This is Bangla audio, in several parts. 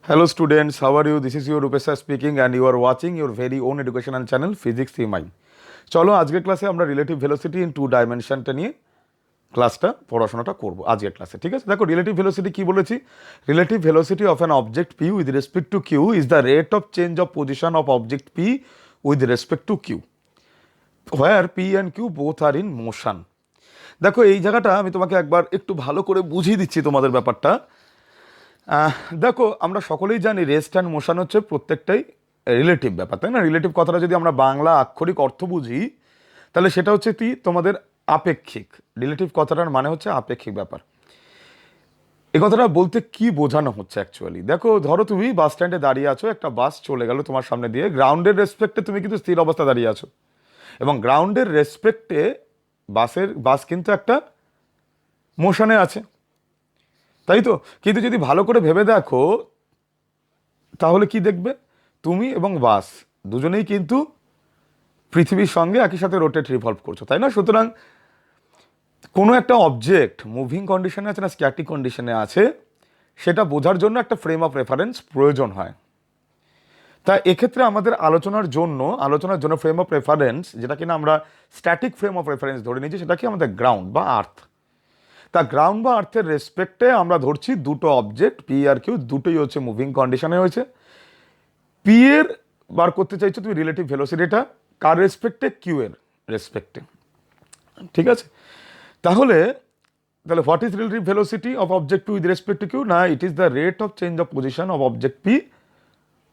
Hello students, how are you? This is your Rupesha speaking and you are watching your very own educational channel Physics CMI. চলো আজকের ক্লাসে আমরা রিলেটিভ ভেলোসিটি ইন টু ডাইমেনশনটা নিয়ে ক্লাসটা পড়াশোনাটা করব আজকের ক্লাসে। ঠিক আছে, দেখো রিলেটিভ ভেলোসিটি কি বলেছি? Relative velocity of an object P with respect to Q is the rate of change of position of object P with respect to Q where P and Q both are in motion. দেখো এই জায়গাটা আমি তোমাকে একবার একটু ভালো করে বুঝিয়ে দিচ্ছি তোমাদের ব্যাপারটা। দেখো আমরা সকলেই জানি রেস্ট অ্যান্ড মোশন হচ্ছে প্রত্যেকটাই রিলেটিভ ব্যাপার, তাই না? রিলেটিভ কথাটা যদি আমরা বাংলা আক্ষরিক অর্থ বুঝি তাহলে সেটা হচ্ছে কি তোমাদের আপেক্ষিক। রিলেটিভ কথাটার মানে হচ্ছে আপেক্ষিক ব্যাপার। এই কথাটা বলতে কি বোঝানো হচ্ছে অ্যাকচুয়ালি? দেখো ধরো তুমি বাস স্ট্যান্ডে দাঁড়িয়ে আছো, একটা বাস চলে গেল তোমার সামনে দিয়ে, গ্রাউন্ডের রেসপেক্টে তুমি কিন্তু স্থির অবস্থা দাঁড়িয়ে আছো এবং গ্রাউন্ডের রেসপেক্টে বাস কিন্তু একটা মোশনে আছে, তাই তো? কিন্তু যদি ভালো করে ভেবে দেখো তাহলে কি দেখবে? তুমি এবং বাস দুজনেই কিন্তু পৃথিবীর সঙ্গে একই সাথে রোটেট রিভলভ করছো, তাই না? সুতরাং কোনো একটা অবজেক্ট মুভিং কন্ডিশনে আছে না স্ট্যাটিক কন্ডিশনে আছে সেটা বোঝার জন্য একটা ফ্রেম অফ রেফারেন্স প্রয়োজন হয়। তা এক্ষেত্রে আমাদের আলোচনার জন্য ফ্রেম অফ রেফারেন্স, যেটা কিনা আমরা স্ট্যাটিক ফ্রেম অফ রেফারেন্স ধরে নিয়েছি, সেটা কি আমাদের গ্রাউন্ড বা আর্থ। তা গ্রাউন্ড বা আর্থের রেসপেক্টে আমরা ধরছি দুটো অবজেক্ট পি আর কিউ, দুটোই হচ্ছে মুভিং কন্ডিশনে হয়েছে। পি এর বার করতে চাইছো তুমি রিলেটিভ ভেলোসিটিটা কার রেসপেক্টে? কিউ এর রেসপেক্টে। ঠিক আছে, তাহলে what is relative velocity of object P with respect to Q? না, it is the rate of change of position of object P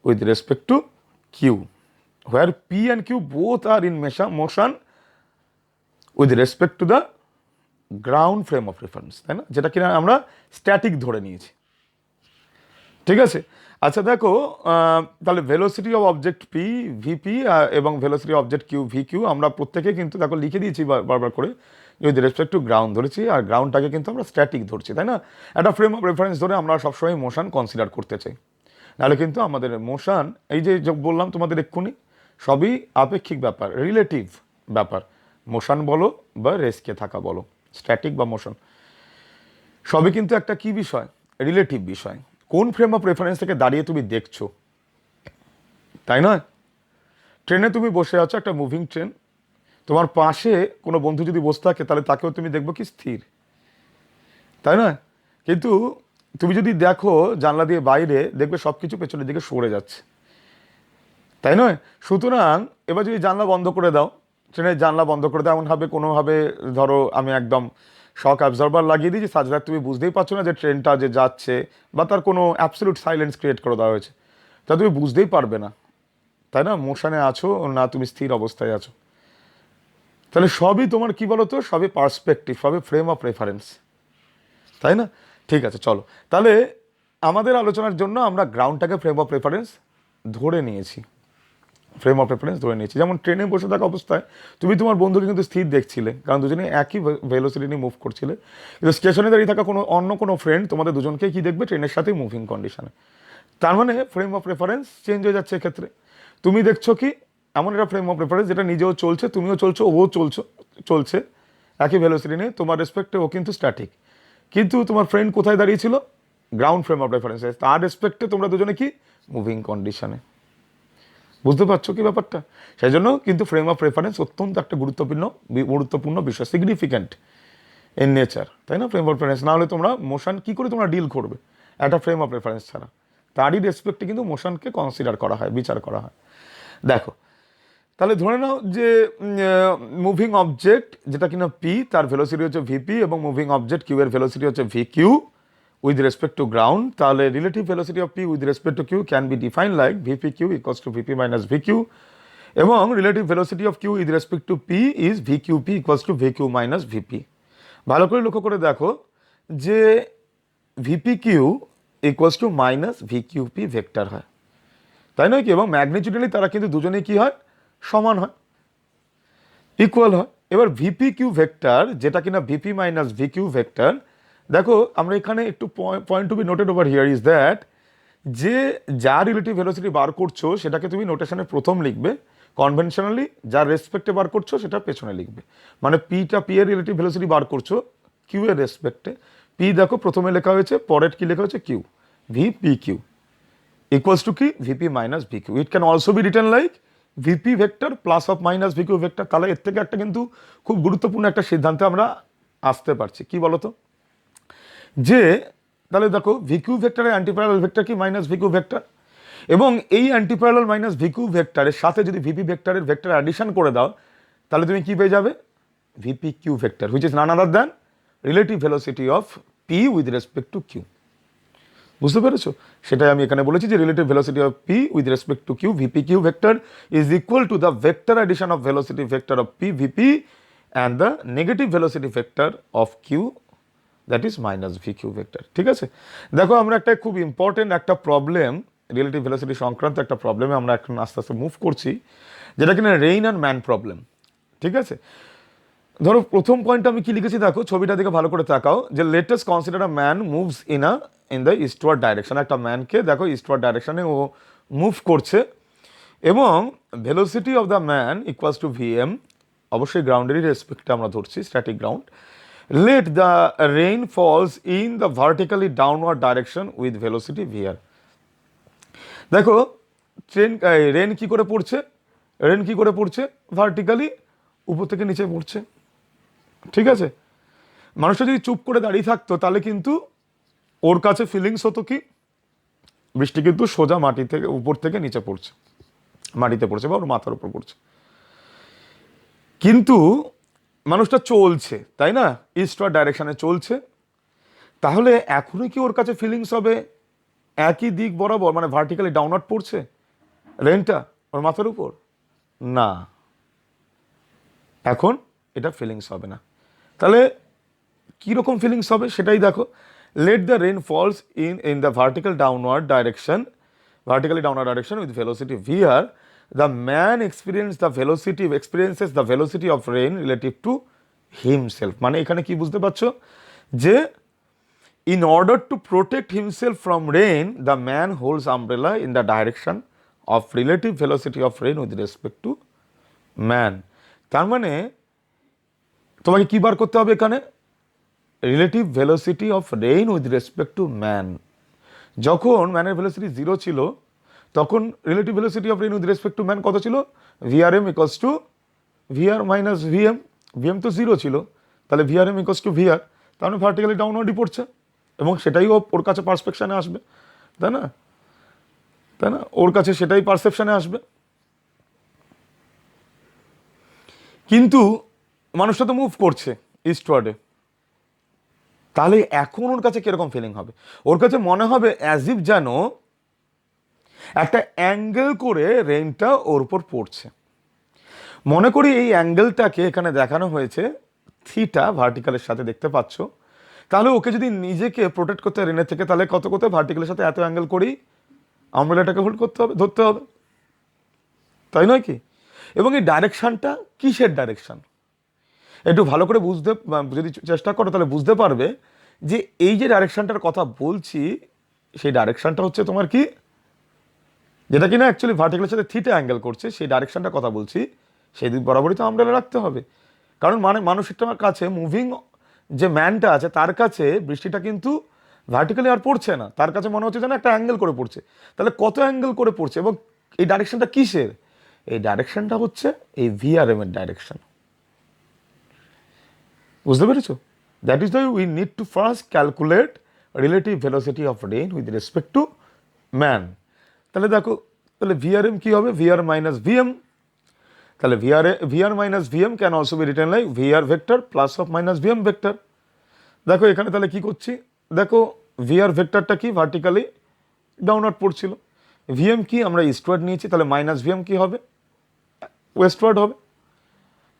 with respect to Q where P and Q both are in motion with respect to the ground frame of reference, তাই না? যেটা কিনা আমরা স্ট্যাটিক ধরে নিয়েছি। ঠিক আছে, আচ্ছা দেখো তাহলে velocity of object P VP এবং velocity of object Q V Q আমরা প্রত্যেকে কিন্তু দেখো লিখে দিয়েছি বারবার করে, উইথ রেসপেক্ট টু গ্রাউন্ড ধরেছি, আর গ্রাউন্ডটাকে কিন্তু আমরা স্ট্যাটিক ধরছি, তাই না? একটা ফ্রেম অফ রেফারেন্স ধরে আমরা সবসময় মোশন কনসিডার করতে চাই, নাহলে কিন্তু আমাদের মোশন এই যে বললাম তোমাদের এক্ষুনি সবই আপেক্ষিক ব্যাপার, রিলেটিভ ব্যাপার। মোশন বলো বা রেস্টে থাকা বলো, স্ট্যাটিক বা মোশন, সবই কিন্তু একটা কি বিষয়? রিলেটিভ বিষয়। কোন ফ্রেম অফ রেফারেন্স থেকে দাঁড়িয়ে তুমি দেখছো, তাই নয়? ট্রেনে তুমি বসে আছো, একটা মুভিং ট্রেন, তোমার পাশে কোনো বন্ধু যদি বসে থাকে তাহলে তাকেও তুমি দেখবো কি স্থির, তাই নয়? কিন্তু তুমি যদি দেখো জানলা দিয়ে বাইরে, দেখবে সব কিছু পেছনের দিকে সরে যাচ্ছে, তাই নয়? সুতরাং এবার যদি জানলা বন্ধ করে দাও, ট্রেনের জানলা বন্ধ করে দাও এমনভাবে কোনোভাবে, ধরো আমি একদম শক অ্যাবজর্বার লাগিয়ে দিয়েছি, সাজদার তুমি বুঝতেই পারছো না যে ট্রেনটা যে যাচ্ছে, বা তার কোনো অ্যাবসলিউট সাইলেন্স ক্রিয়েট করে দেওয়া হয়েছে, তা তুমি বুঝতেই পারবে না, তাই না? মোশনে আছো না তুমি স্থির অবস্থায় আছো। তাহলে সবই তোমার কি বলো তো, সবই পার্সপেক্টিভ, সবই ফ্রেম অফ রেফারেন্স, তাই না? ঠিক আছে, চলো তাহলে আমাদের আলোচনার জন্য আমরা গ্রাউন্ডটাকে ফ্রেম অফ রেফারেন্স ধরে নিয়েছি। যেমন ট্রেনে বসে থাকা অবস্থায় তুমি তোমার বন্ধুকে কিন্তু স্থির দেখছিলে, কারণ দুজনে একই ভেলোসিটি নিয়ে মুভ করছিলে। কিন্তু স্টেশনে দাঁড়িয়ে থাকা অন্য কোনো ফ্রেন্ড তোমাদের দুজনকে কি দেখবে? ট্রেনের সাথেই মুভিং কন্ডিশনে। তার মানে ফ্রেম অফ রেফারেন্স চেঞ্জ হয়ে যাচ্ছে এক্ষেত্রে। তুমি দেখছো কি এমন একটা ফ্রেম অফ রেফারেন্স যেটা নিজেও চলছে, তুমিও চলছো, ও চলছে একই ভেলোসিটি নিয়ে, তোমার রেসপেক্টে ও কিন্তু স্ট্যাটিক, কিন্তু তোমার ফ্রেন্ড কোথায় দাঁড়িয়েছিল? গ্রাউন্ড ফ্রেম অফ রেফারেন্স, তার রেসপেক্টে তোমরা দুজনে কি মুভিং কন্ডিশনে। বুঝতে পারছো কি ব্যাপারটা? সেই জন্য কিন্তু ফ্রেম অফ রেফারেন্স অত্যন্ত একটা গুরুত্বপূর্ণ বিষয়, সিগনিফিক্যান্ট ইন নেচার, তাই না? ফ্রেম অফ রেফারেন্স না হলে তোমরা মোশন কি করে তোমরা ডিল করবে একটা ফ্রেম অফ রেফারেন্স ছাড়া? তারই রেসপেক্টে কিন্তু মোশনকে কনসিডার করা হয়, বিচার করা হয়। দেখো তাহলে ধরে নাও যে মুভিং অবজেক্ট যেটা কিনা পি, তার ভেলোসিটি হচ্ছে ভিপি, এবং মুভিং অবজেক্ট কিউ এর ভেলোসিটি হচ্ছে V Q with respect to ground, তাহলে relative velocity of p with respect to q can be defined like vpq equals to vp minus vq, এবং relative velocity of q with respect to p is vqp equals to vq minus vp। ভালো করে লক্ষ্য করে দেখো যে vpq equals to minus vqp vector হয়, তাই নয় কি? এবং ম্যাগনিটিউডালি তারা কিন্তু দুজনেই কি হয়? সমান হয়, ইকুয়াল হয়। এবার ভিপি কিউ ভেক্টর যেটা কিনা VP minus V Q vector, দেখো আমরা এখানে একটু point to be noted over here is that, যে যা রিলেটিভ ভেলোসিটি বার করছো সেটাকে তুমি নোটেশনে প্রথম লিখবে, কনভেনশনালি যার রেসপেক্টে বার করছো সেটা পেছনে লিখবে। মানে পিটা পি এর রিলেটিভ ভেলোসিটি বার করছো কিউ এর রেসপেক্টে, পি দেখো প্রথমে লেখা হয়েছে, পরের কি লেখা হয়েছে? Q, V P Q, equals to কি VP minus VQ. It can also be written like VP vector plus of minus VQ vector. তাহলে এর থেকে একটা কিন্তু খুব গুরুত্বপূর্ণ একটা সিদ্ধান্তে আমরা আসতে পারছি, কি বলতো, যে তাহলে দেখো ভিকিউ ভেক্টরের অ্যান্টিপ্যারালাল ভেক্টর কি মাইনাস ভিকিউ ভেক্টর, এবং এই অ্যান্টিপ্যারালাল মাইনাস ভিকিউ ভেক্টরের সাথে যদি ভিপি ভেক্টরের ভেক্টর অ্যাডিশন করে দাও তাহলে তুমি কি পেয়ে যাবে, VP Q vector, which is none other than relative velocity of P with respect to Q. বুঝতে পেরেছো? সেটাই আমি এখানে বলেছি যে relative velocity of P with respect to Q, VP Q vector is equal to the vector addition of velocity vector of P VP and the negative velocity vector of Q, that is minus V Q vector. ঠিক আছে, দেখো আমরা একটা খুব ইম্পর্টেন্ট একটা প্রবলেম, রিলেটিভ ভেলোসিটি সংক্রান্ত একটা প্রবলেমে আমরা এখন আস্তে আস্তে মুভ করছি, যেটা কিনা রেইন অ্যান্ড ম্যান প্রবলেম। ঠিক আছে, ধরো প্রথম পয়েন্টটা আমি কি লিখেছি দেখো, ছবিটা দিকে ভালো করে তাকাও, যে latest consider a man moves in the eastward direction. একটা ম্যানকে দেখো ইস্টওয়ার্ড ডাইরেকশনে ও মুভ করছে, এবং velocity of the man equals to VM, অবশ্যই গ্রাউন্ডেরই রেসপেক্টে আমরা ধরছি, static ground. Let the rain falls in the vertically downward direction with velocity VR. দেখো রেন কি করে পড়ছে, রেন কি করে পড়ছে, ভার্টিক্যালি উপর থেকে নিচে পড়ছে। ঠিক আছে, মানুষটা যদি চুপ করে দাঁড়িয়ে থাকতো তাহলে কিন্তু ওর কাছে ফিলিংস হতো কি, বৃষ্টি কিন্তু সোজা মাটি থেকে উপর থেকে নিচে পড়ছে, মাটিতে পড়ছে বা ওর মাথার উপর পড়ছে। কিন্তু মানুষটা চলছে, তাই না, ইস্টওয়ার্ড ডাইরেকশনে চলছে, তাহলে এখনই কি ওর কাছে ফিলিংস হবে একই দিক বরাবর, মানে ভার্টিক্যালি ডাউনওয়ার্ড পড়ছে রেনটা ওর মাথার উপর? না, এখন এটা ফিলিংস হবে না। তাহলে কীরকম ফিলিংস হবে সেটাই দেখো। Let the rain falls in the vertically downward direction with velocity VR, the man experiences the velocity of rain relative to himself. মানে এখানে কি বুঝতে পারছো, যে in order to protect himself from rain the man holds umbrella in the direction of relative velocity of rain with respect to man. তার মানে তোমাকে কি বার করতে হবে এখানে, relative velocity of rain with respect to man. যখন ম্যানের ভেলোসিটি 0 ছিল তখন relative velocity of rain with respect to man কত ছিল, VRM equals to VR minus VM. VM তো 0 ছিল, তাহলে ভিআরএম ইকোয়ালস টু ভিআর, তার মানে ভার্টিক্যালি ডাউনওয়ার্ডই পড়ছে, এবং সেটাই ওর কাছে পারসেপশনে আসবে, তাই না, তাই না, ওর কাছে সেটাই পারসেপশনে আসবে। কিন্তু মানুষটা তো মুভ করছে ইস্টওয়ার্ডে, তাহলে এখন ওর কাছে কিরকম ফিলিং হবে, ওর কাছে মনে হবে অ্যাজ ইফ যেন একটা অ্যাঙ্গেল করে রেইনটা ওর উপর পড়ছে। মনে করি এই অ্যাঙ্গেলটাকে এখানে দেখানো হয়েছে থিটা, ভার্টিক্যালের সাথে দেখতে পাচ্ছ। তাহলে ওকে যদি নিজেকে প্রোটেক্ট করতে হয় রেনের থেকে, তাহলে কত ভার্টিক্যালের সাথে এত অ্যাঙ্গেল করেই আমব্রেলাটাকে হোল্ড করতে হবে, ধরতে হবে, তাই নয় কি? এবং এই ডাইরেকশনটা কিসের ডাইরেকশন একটু ভালো করে বুঝতে যদি চেষ্টা করো তাহলে বুঝতে পারবে যে এই যে ডাইরেকশনটার কথা বলছি সেই ডাইরেকশনটা হচ্ছে তোমার কি, যেটা কিনা অ্যাকচুয়ালি ভার্টিক্যালের সাথে থিটা অ্যাঙ্গেল করছে, সেই ডাইরেকশনটার কথা বলছি, সেই দিক বরাবরই তো আমব্রেলা রাখতে হবে। কারণ মানুষের কাছে মুভিং যে ম্যানটা আছে তার কাছে বৃষ্টিটা কিন্তু ভার্টিক্যালি আর পড়ছে না, তার কাছে মনে হচ্ছে যেন একটা অ্যাঙ্গেল করে পড়ছে। তাহলে কত অ্যাঙ্গেল করে পড়ছে, এবং এই ডাইরেকশনটা কিসের, এই ডাইরেকশনটা হচ্ছে এই ভিআরএম এর ডাইরেকশন। বুঝতে পেরেছো? That is why we need to first calculate relative velocity of rain with respect to man. তাহলে দেখো, তাহলে ভিআরএম কি হবে, ভিআর মাইনাস ভিএম। তাহলে VR minus VM can also be written like VR vector plus of minus VM vector. দেখো এখানে তাহলে কি করছি, দেখো ভিআর ভেক্টরটা কি ভার্টিক্যালি ডাউনওয়ার্ড পড়ছিল, ভিএম কি আমরা ইস্টওয়ার্ড নিয়েছি, তাহলে মাইনাস ভিএম কি হবে, ওয়েস্টওয়ার্ড হবে,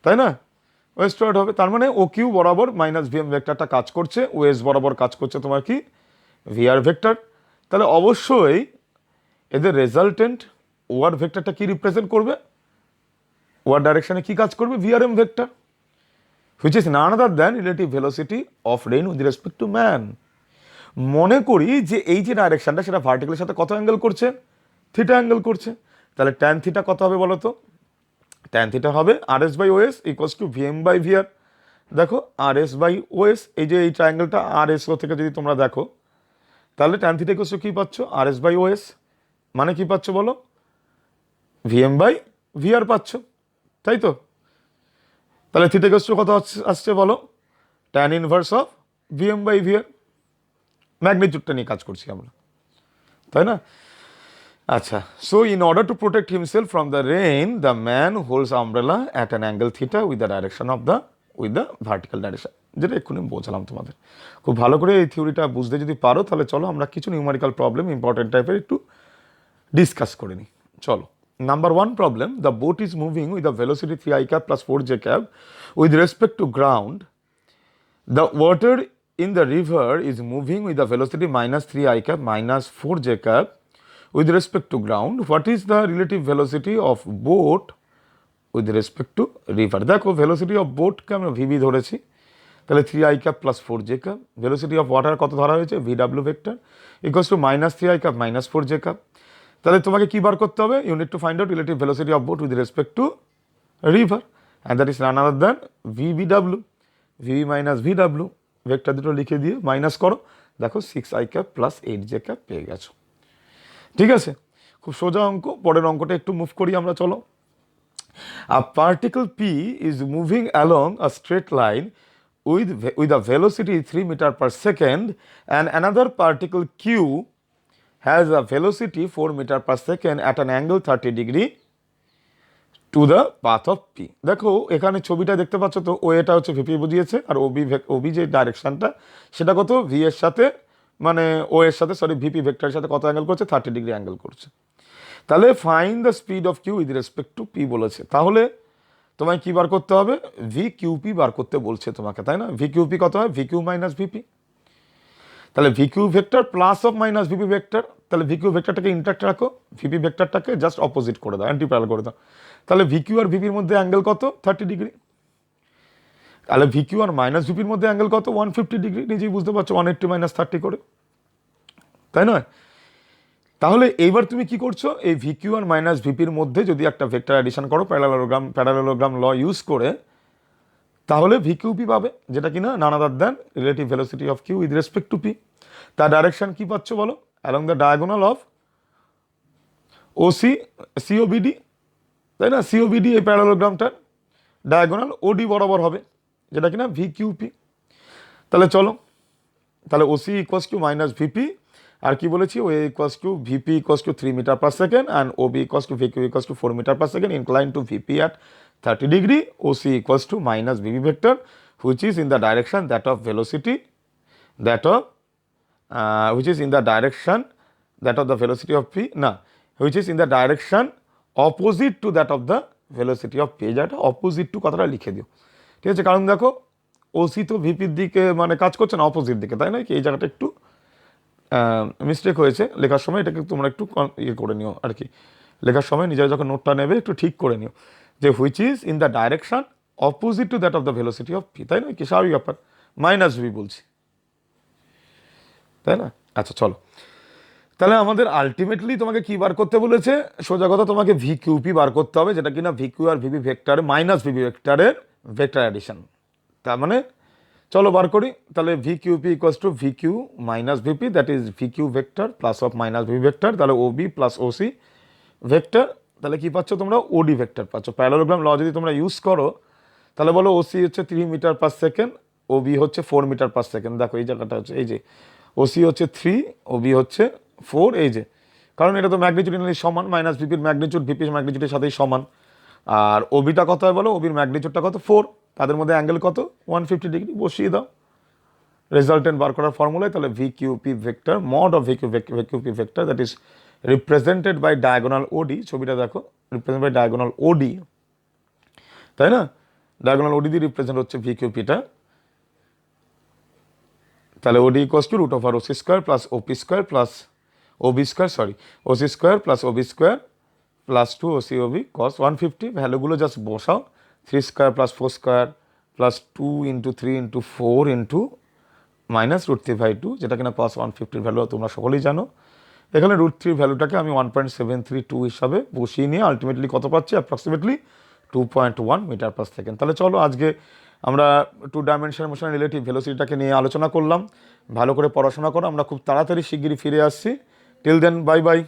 তাই না, ওয়েস্টওয়ার্ড হবে। তার মানে ও কিউ বরাবর মাইনাস ভিএম ভেক্টরটা কাজ করছে, ওয়েস্ট বরাবর কাজ করছে তোমার কি ভিআর ভেক্টর। তাহলে অবশ্যই এদের রেজাল্টেন্ট ওয়ার ভেক্টরটা কি রিপ্রেজেন্ট করবে, ওয়ার ডাইরেকশনে কি কাজ করবে, VRM vector, which is none other than relative velocity of rain with respect to man. মনে করি যে এই যে ডাইরেকশনটা সেটা ভার্টিক্যালের সাথে কত অ্যাঙ্গেল করছে, থিটা অ্যাঙ্গেল করছে। তাহলে ট্যান থিটা কত হবে বলো তো, ট্যান থিটা হবে R S by OS equals to VM by VR. দেখো আর এস বাই ওএস, এই যে এই ট্রায়াঙ্গেলটা আর এস ও থেকে যদি তোমরা দেখো তাহলে ট্যান থিটা ইকুয়ালস টু কী পাচ্ছ, আর এস বাই ওএস। মানে কি পাচ্ছ বলো, ভিএম বাই ভিআর পাচ্ছ, তাই তো? তাহলে থিটা ইকুয়ালস টু কত আসছে বলো, tan inverse of VM by VR, ম্যাগনিটিউডটা নিয়ে কাজ করছি আমরা, তাই না? আচ্ছা, so in order to protect himself from the rain the man holds umbrella at an angle theta with the direction of the vertical direction, যেটা এক্ষুনি বোঝালাম তোমাদের। খুব ভালো করে এই থিওরিটা বুঝতে যদি পারো তাহলে চলো আমরা কিছু নিউমেরিক্যাল প্রবলেম ইম্পর্টেন্ট টাইপের একটু ডিসকাস করে নিই। চলো, number 1 problem, the BOT is moving with the velocity 3i cap plus 4j cap with respect two ground, the water in the river is moving with the velocity minus 3i cap minus 4j cap with respect to ground. What is the relative velocity of boat with respect to river? দেখো velocity of boat কে আমরা vb ধরেছি, তাহলে 3i cap plus 4j cap, velocity of water কত ধরা হয়েছে, vw vector equals to minus 3i cap minus 4j cap। তাহলে তোমাকে কি বার করতে হবে, you need to find out relative velocity of boat with respect to river and that is none other than vbw, V minus VW, vector দুটো লিখে দিয়ে মাইনাস করো, দেখো 6i cap plus 8j cap পেয়ে গেছো। ঠিক আছে, খুব সোজা অঙ্ক। পরের অঙ্কটা একটু মুভ করি আমরা, চলো। A particle P is moving along a straight line with a velocity 3 meter per second and another particle q has a velocity 4 meter per second at an angle 30 degree to the path of P. দেখো এখানে ছবিটা দেখতে পাচ্ছ তো, ও এটা হচ্ছে ভিপি বুঝিয়েছে, আর ওবি যে ডাইরেকশনটা সেটা কত, ভি এর সাথে মানে ও এর সাথে সরি ভিপি ভেক্টরের সাথে কত অ্যাঙ্গেল করছে, 30 ডিগ্রি অ্যাঙ্গেল করছে। তাহলে find the speed of Q with respect to P বলেছে, তাহলে তোমায় কি বার করতে হবে, ভি কিউপি বার করতে বলছে তোমাকে, তাই না? ভি কিউপি কত হয়, ভি কিউ মাইনাস ভিপি, তাহলে V Q vector plus of minus VP vector, তাহলে ভি কিউ ভেক্টরটাকে ইন্ট্যাক্ট রাখো, ভিপি ভেক্টরটাকে জাস্ট অপোজিট করে দাও, অ্যান্টি প্যারাল করে দাও। তাহলে ভিকিউ আর ভিপির মধ্যে অ্যাঙ্গেল কত, 30 ডিগ্রি। তাহলে ভিকিউ আর মাইনাস ভিপির মধ্যে অ্যাঙ্গেল কত, 150 ডিগ্রি, নিজেই বুঝতে পারছো, 180 মাইনাস 30 করে, তাই নয়? তাহলে এইবার তুমি কি করছো, এই ভিকিউ আর মাইনাস ভিপির মধ্যে যদি একটা ভেক্টর অ্যাডিশন করো প্যারালেলোগ্রাম ল ইউজ করে, তাহলে ভিকিউপি পাবে, যেটা কিনা none other than relative velocity of Q with respect to P. তার ডাইরেকশন কি পাচ্ছ বলো, along the diagonal of OC COBD, তাই না? সিওবিডি এই প্যারালোগ্রামটার ডায়াগোনাল ওডি বরাবর হবে, যেটা কিনা ভিকিউপি। তাহলে চলো, তাহলে OC equals to minus VP, আর কি বলেছি, O equals to VP equals to 3 metre per second and OB equals to VQ equals to 4 metre per second incline to VP at 30 degree, OC equals to minus VP vector which is in the direction that of velocity that of which is in the direction that of the velocity of p, না, which is in the direction opposite to that of the velocity of p, যেটা অপোজিট টু কথাটা লিখে দিও, ঠিক আছে? কারণ দেখো ওসি তো ভিপির দিকে মানে কাজ করছে না, অপোজিট দিকে, তাই না? কি এই জায়গাটা একটু মিস্টেক হয়েছে লেখার সময়, এটাকে তোমরা একটু ইয়ে করে নিও আর কি, লেখার সময় নিজেরা যখন নোটটা নেবে একটু ঠিক করে নিও যে which is in the direction opposite to that of the velocity of P, তাই না? কি স্বাভাবিক ব্যাপার, মাইনাস ভি বলছি, তাই না? আচ্ছা চলো, তাহলে আমাদের আলটিমেটলি তোমাকে কি বার করতে বলেছে, সোজা কথা তোমাকে ভি কিউপি বার করতে হবে, যেটা কিনা ভি কিউ আর ভিপি ভেক্টর মাইনাস ভিপি ভেক্টরের ভেক্টর অ্যাডিশন। তার মানে চলো বার করি, তাহলে V QP equals to V Q minus VP, that is V Q vector plus of minus VP vector, তাহলে ওবি প্লাস ওসি ভেক্টর, তাহলে কি পাচ্ছ তোমরা, ওডি ভেক্টর পাচ্ছ। প্যারালোগ্রাম ল যদি তোমরা ইউজ করো তাহলে বলো ওসি হচ্ছে 3 মিটার পার সেকেন্ড, ওবি হচ্ছে 4 মিটার পার সেকেন্ড, দেখো এই জায়গাটা হচ্ছে, এই যে ওসি হচ্ছে 3, ওবি হচ্ছে 4, এই যে, কারণ এটা তো ম্যাগনিটিউড সমান, মাইনাস ভিপির ম্যাগনিটিউড ভিপির ম্যাগনিটিউডের সাথেই সমান, আর ওবিটা কত হয় বলো, ওবির ম্যাগনিটিউডটা কত, 4, তাদের মধ্যে অ্যাঙ্গেল কত, 150 ডিগ্রি, বসিয়ে দাও রেজাল্টেন্ট বার করার ফর্মুলায়। তাহলে V QP vector mod of VQP vector that is represented by diagonal OD, ছবিটা দেখো, রিপ্রেজেন্ট বাই ডায়াগোনাল ওডি, তাই না? ডায়াগোনাল ওডি দিয়ে রিপ্রেজেন্ট হচ্ছে ভিকিউপিটা, তাহলে OD equals to root over OC square plus OP square plus OB square, sorry OC square plus OB square plus 2 OC OB cos 150, ভ্যালুগুলো জাস্ট বসাও, 3 square plus 4 square plus 2 into 3 into 4 into minus √3/2, যেটা কিনা কস 150 ভ্যালু তোমরা সকলেই জানো। এখানে √3 ভ্যালুটাকে আমি 1.732 হিসাবে বসিয়ে নিয়ে আলটিমেটলি কত পাচ্ছি, অ্যাপ্রক্সিমেটলি 2.1 মিটার পার সেকেন্ড। তাহলে চলো আজকে আমরা 2 ডাইমেনশনাল মোশন রিলেটিভ ভেলোসিটিটাকে নিয়ে আলোচনা করলাম। ভালো করে পড়াশোনা করো, আমরা খুব তাড়াতাড়ি শিগগিরই ফিরে আসছি। Till then bye by.